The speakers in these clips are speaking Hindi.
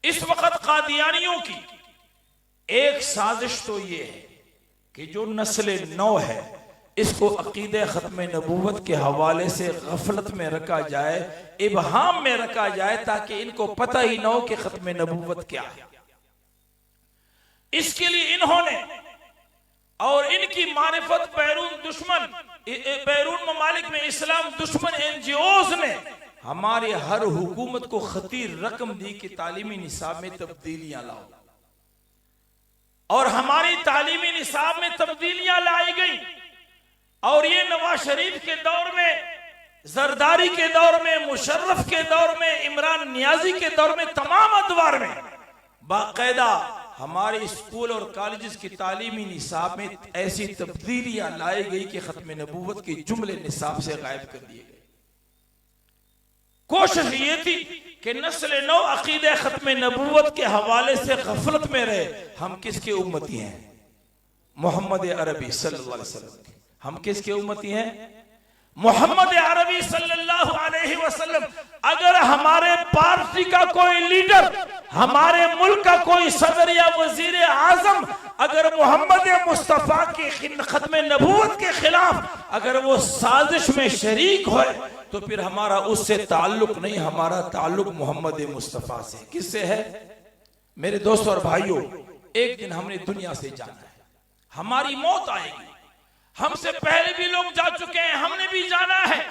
इस वक्त कादियानियों की एक साजिश तो ये है कि जो नस्ल नौ है इसको अकीदे खत्म नबूवत के हवाले से गफलत में रखा जाए, इबहाम में रखा जाए, ताकि इनको पता ही न हो कि खत्म नबूवत क्या है। इसके लिए इन्होंने और इनकी मारिफत बैरून ममालिक में इस्लाम दुश्मन एनजीओज ने हमारे हर हुकूमत को खतीर रकम दी कि तालीमी निसाब में तब्दीलियां लाओ, और हमारी तालीमी निसाब में तब्दीलियां लाई गई। और ये नवाज शरीफ के दौर में, जरदारी के दौर में, मुशर्रफ के दौर में, इमरान नियाजी के दौर में, तमाम अदवार में बाकायदा हमारे स्कूल और कॉलेजेस की तालीमी निसाब में ऐसी तब्दीलियां लाई गई कि खत्म नबूवत के जुमले निसाब से गायब कर दिए गए। कोशिश ये थी कि नस्ल नौ अकीदे खत्म नबूवत के हवाले से गफलत में रहे। हम किसके उम्मती हैं? मोहम्मद अरबी सल्लल्लाहु अलैहि वसल्लम के। हम किसके उम्मती हैं? मोहम्मद अरबी सल्लल्लाहु अलैहि वसल्लम। अगर हमारे पार्टी का कोई लीडर, हमारे मुल्क का कोई सदर या वजीर आजम अगर मोहम्मद मुस्तफा की खत्म नबूवत के खिलाफ अगर वो साजिश में शरीक हो तो फिर हमारा उससे ताल्लुक नहीं, हमारा ताल्लुक मोहम्मद मुस्तफा से। किससे है? मेरे दोस्तों और भाइयों, एक दिन हमने दुनिया से जाना है, हमारी मौत आएगी। हमसे पहले भी लोग जा चुके हैं, हमने भी जाना है।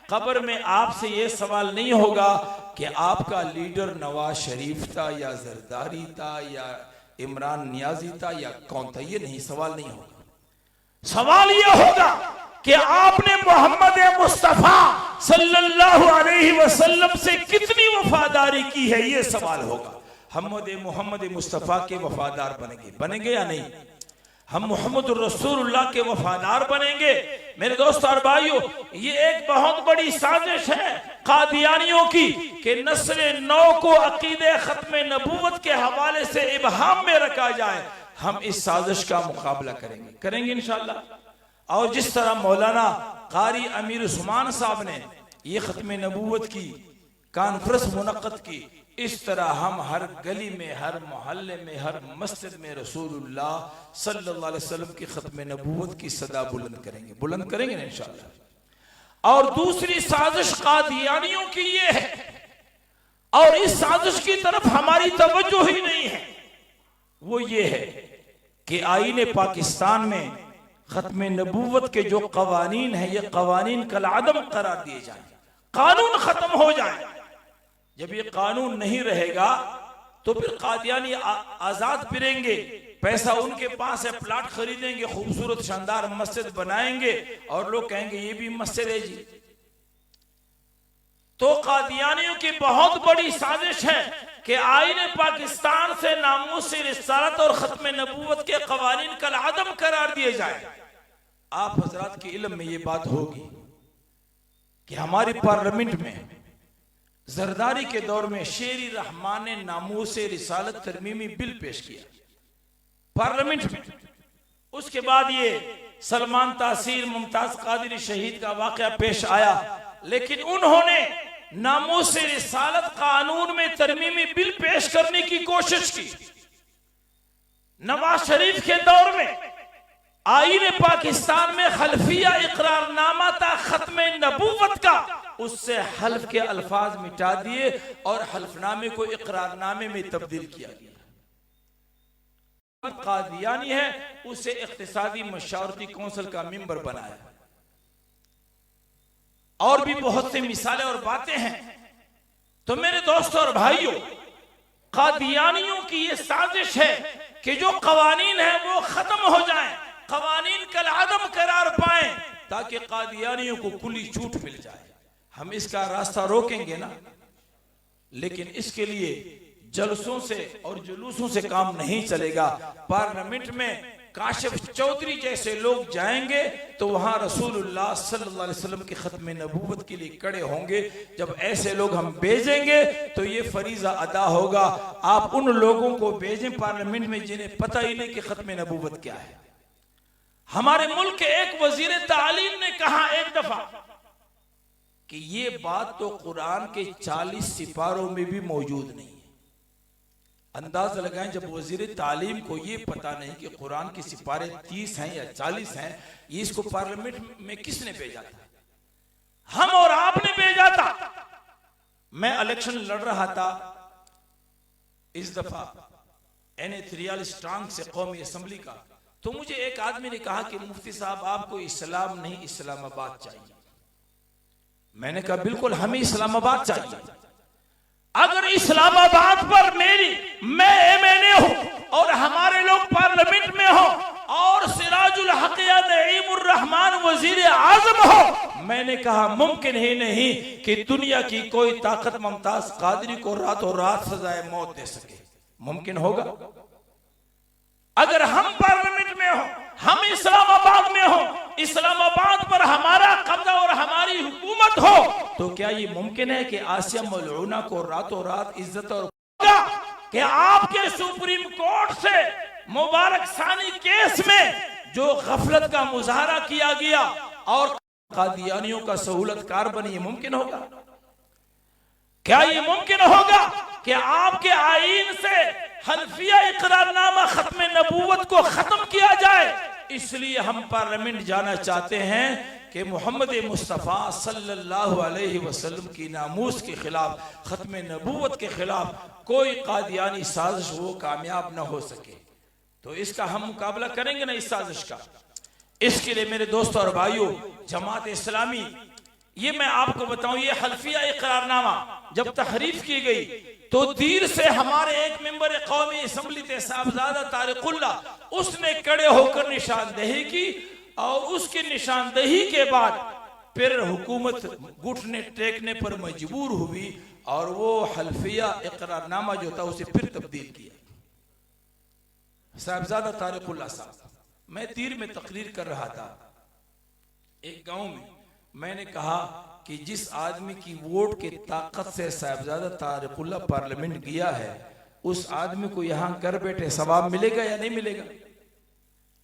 कब्र में आपसे ये सवाल नहीं होगा कि आपका लीडर नवाज शरीफ था या जरदारी था या इमरान नियाजी था या कौन था। ये नहीं, सवाल नहीं होगा। सवाल ये होगा कि आपने मोहम्मद मुस्तफा सल्लल्लाहु अलैहि वसल्लम से कितनी वफादारी की है, ये सवाल होगा। हम मोहम्मद मुस्तफा के वफादार बनेंगे या नहीं? हम मोहम्मद रसूलुल्लाह के वफादार बनेंगे? मेरे दोस्तों और भाइयों, ये एक बहुत बड़ी साजिश है कादियानियों की कि नस्ल नौ को अकीदे खत्म नबूवत के हवाले से इबहाम में रखा जाए। हम इस साजिश का मुकाबला करेंगे इंशाअल्लाह। और जिस तरह मौलाना कारी अमीर उस्मान साहब ने ये खत्म नबूवत की कॉन्फ्रेंस मुनक्कद की, इस तरह हम हर गली में, हर मोहल्ले में, हर मस्जिद में रसूलुल्लाह सल्लल्लाहु अलैहि वसल्लम की खत्म नबूवत की सदा बुलंद करेंगे इंशाअल्लाह। और दूसरी साजिश कादियानियों की ये है, और इस साजिश की तरफ हमारी तवज्जो ही नहीं है, वो ये है कि आईने पाकिस्तान में खत्म नबूवत के जो कवानीन है, ये कवानीन कल-अदम करार दिए जाए, कानून खत्म हो जाए। जब ये कानून नहीं रहेगा तो फिर कादियानी आजाद फिरेंगे, पैसा उनके पास है, प्लाट खरीदेंगे, खूबसूरत शानदार मस्जिद बनाएंगे और लोग कहेंगे ये भी मस्जिद है जी। तो कादियानियों की बहुत बड़ी साजिश है कि आईने पाकिस्तान से नामूस रिसालत और खत्म नबूवत के कवानीन कल अदम करार दिए जाए। आप हजरात के इल्म में ये बात होगी कि हमारी पार्लियामेंट में जरदारी के दौर में शेरी रहमान ने नामूस रिसालत तरमीमी बिल पेश किया पार्लियामेंट में। उसके बाद ये सलमान तासीर मुमताज कादरी शहीद का वाकया पेश आया, लेकिन उन्होंने नामूस रिसालत कानून में तरमीमी बिल पेश करने की कोशिश की। नवाज शरीफ के दौर में आईने पाकिस्तान में खल्फिया इकरारनामा था खत्म नबूवत का, उससे हल्फ के अल्फाज मिटा दिए और हल्फनामे को इकरारनामे में तब्दील किया गया। कादियानी है, उसे इख्तिसादी मशावरती कौंसिल का मेंबर बनाया। और भी बहुत सी मिसालें और बातें हैं। तो मेरे दोस्तों और भाइयों, कादियानियों की यह साजिश है कि जो कवानीन है वो खत्म हो जाए, कवानीन कल अदम करार पाए, ताकि कादियानियों को खुली छूट मिल जाए। हम इसका रास्ता रोकेंगे ना, लेकिन इसके लिए जलसों से और जुलूसों से काम नहीं चलेगा। पार्लियामेंट में काशिफ चौधरी जैसे लोग जाएंगे तो वहां रसूलुल्लाह सल्लल्लाहु अलैहि वसल्लम की खत्म नबूवत के लिए खड़े होंगे। जब ऐसे लोग हम भेजेंगे तो ये फरीजा अदा होगा। आप उन लोगों को भेजें पार्लियामेंट में जिन्हें पता ही नहीं कि खत्म नबूवत क्या है। हमारे मुल्क के एक वजीर तालीम ने कहा एक दफा कि ये बात तो कुरान के 40 सिपारों में भी मौजूद नहीं है। अंदाज लगाएं, जब वजीर तालीम को ये पता नहीं कि कुरान की सिपारे 30 हैं या 40 हैं, ये इसको पार्लियामेंट में किसने भेजा था? हम और आपने भेजा था। मैं इलेक्शन लड़ रहा था इस दफा NA43 स्ट्रांग से कौमी असम्बली का, तो मुझे एक आदमी ने कहा कि मुफ्ती साहब आपको इस्लाम नहीं इस्लामाबाद चाहिए। मैंने कहा बिल्कुल हमें इस्लामाबाद चाहिए। अगर इस्लामाबाद पर मैं MNA हूं और हमारे लोग पार्लियामेंट में हो और सिराजुल हक या नईमुर रहमान वजीर आजम हो, मैंने कहा मुमकिन ही नहीं कि दुनिया की कोई ताकत मुमताज कादरी को रातों रात सजाए मौत दे सके। मुमकिन होगा? अगर हम पार्लियामेंट में हो, हम इस्लामाबाद में हो, इस्लामाबाद पर हमारा कब्जा और हमारी हुकूमत हो, तो क्या ये मुमकिन है कि आसिया मलऊना को रातों रात इज्जत और कि आपके सुप्रीम कोर्ट से मुबारक सानी केस में जो गफलत का मुजाहरा किया गया और कादियानियों का सहूलतकार बने, ये मुमकिन होगा? क्या ये मुमकिन होगा कि आपके आईन से हल्फिया इकरारनामा खत्म नबूवत को खत्म किया जाए? इसलिए हम पार्लियामेंट जाना चाहते हैं कि मोहम्मद मुस्तफ़ा सल्लल्लाहु अलैहि वसल्लम की नामूस के खिलाफ, खत्म नबूवत के खिलाफ कोई कादियानी साजिश वो कामयाब न हो सके। तो इसका हम मुकाबला करेंगे ना इस साजिश का। इसके लिए मेरे दोस्तों और भाइयों, जमात इस्लामी, ये मैं आपको बताऊं, ये हल्फिया इकरारनामा जब तहरीफ की गई तो दीर से हमारे एक मेंबर कौमी असम्बली थे साहबजादा तारिकुल्ला, उसने खड़े होकर निशानदेही की और उसकी निशानदेही के बाद फिर हुकूमत घुटने टेकने पर मजबूर हुई और वो हल्फिया इकरारनामा जो था उसे फिर तब्दील किया। साहबजादा तारिकुल्ला साहब, मैं तीर में तकरीर कर रहा था एक गांव में, मैंने कहा कि जिस आदमी की वोट की ताकत से साहबजादा तारिकुल्ला पार्लियामेंट गया है, उस आदमी को यहां घर बैठे सवाब मिलेगा या नहीं मिलेगा?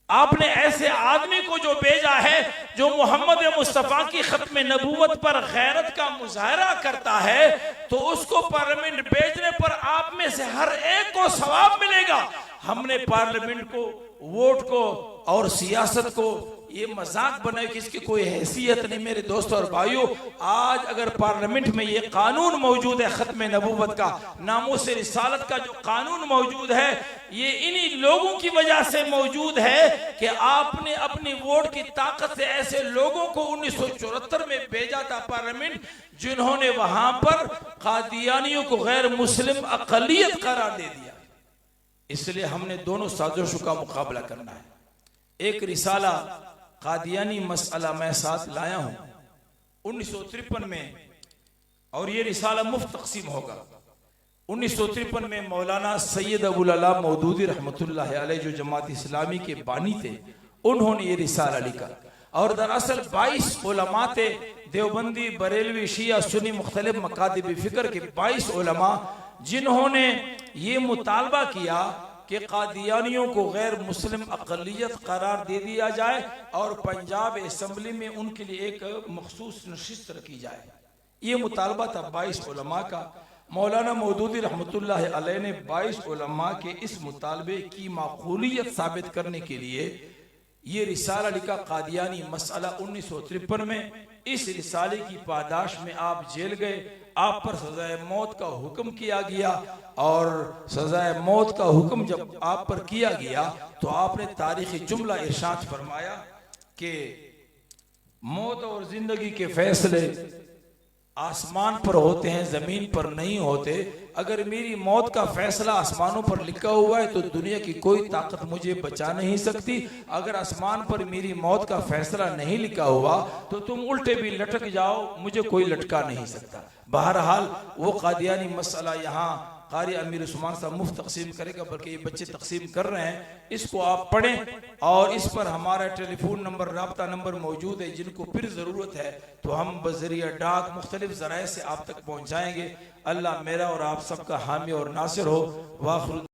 आपने ऐसे आदमी को जो भेजा है जो मोहम्मद मुस्तफ़ा की खत्म नबूवत पर गैरत का मुजाहरा करता है, तो उसको पार्लियामेंट भेजने पर आप में से हर एक को सवाब मिलेगा। हमने पार्लियामेंट को, वोट को और सियासत को ये मजाक बनाए कि इसकी कोई हैसियत नहीं। मेरे दोस्तों और भाइयों, आज अगर पार्लियामेंट में ये कानून मौजूद है, खत्म नबूवत का, नामूस रिसालत का जो कानून मौजूद है, ये इन्हीं लोगों की वजह से मौजूद है कि आपने अपनी वोट की ताकत से ऐसे लोगों को 1974 में भेजा था पार्लियामेंट, जिन्होंने वहां पर कादियानियों को गैर मुस्लिम अक़लियत करार दे दिया। इसलिए हमने दोनों साजिशों का मुकाबला करना है। एक रिसाला कादियानी मसला मैं साथ लाया हूं 1953 में, और ये रिसाला मुफ्त तकसीम होगा। 1953 में मौलाना सैयद अबुल अला मौदूदी रहमतुल्लाह अलैह, जो जमात इस्लामी के बानी थे, उन्होंने ये रिसाला लिखा। और दरअसल 22 उलमा थे, देवबंदी, बरेलवी, शिया, सुन्नी, मुख्तलिफ मकातिब फिक्र के 22 उलमा, जिन्होंने ये मुतालबा किया कि कादियानियों को गैर मुस्लिम अक़लियत करार दे दिया जाए और पंजाब असम्बली में उनके लिए एक मखसूस नशिस्त रखी जाए। ये मुतालबा था 22 उलमा का। मौलाना मौदूदी रहमतुल्लाह अलैह ने 22 उलमा के इस मुतालबे की माकूलियत साबित करने के लिए ये रिसाला लिखा, कादियानी मसला 1953 में। इस रिसाले की पादाश में आप जेल गए, आप पर सजाए मौत का हुक्म किया गया, और सजाए मौत का हुक्म जब आप पर किया गया तो आपने तारीखी जुमला इरशाद फरमाया कि मौत और जिंदगी के फैसले आसमान पर होते हैं, जमीन पर नहीं होते। अगर मेरी मौत का फैसला आसमानों पर लिखा हुआ है तो दुनिया की कोई ताकत मुझे बचा नहीं सकती। अगर आसमान पर मेरी मौत का फैसला नहीं लिखा हुआ तो तुम उल्टे भी लटक जाओ, मुझे कोई लटका नहीं सकता। बहरहाल वो कादियानी मसला यहाँ कारी अमीर उस्मान साहब मुफ्त तकसीम करेगा, बल्कि ये बच्चे तकसीम कर रहे हैं, इसको आप पढ़ें। और इस पर हमारा टेलीफोन नंबर, राब्ता नंबर मौजूद है, जिनको फिर ज़रूरत है तो हम बज़रिया डाक मुख्तलिफ ज़राए से आप तक पहुँचाएँगे। अल्लाह मेरा और आप सबका हामी और नासिर हो। वाखिर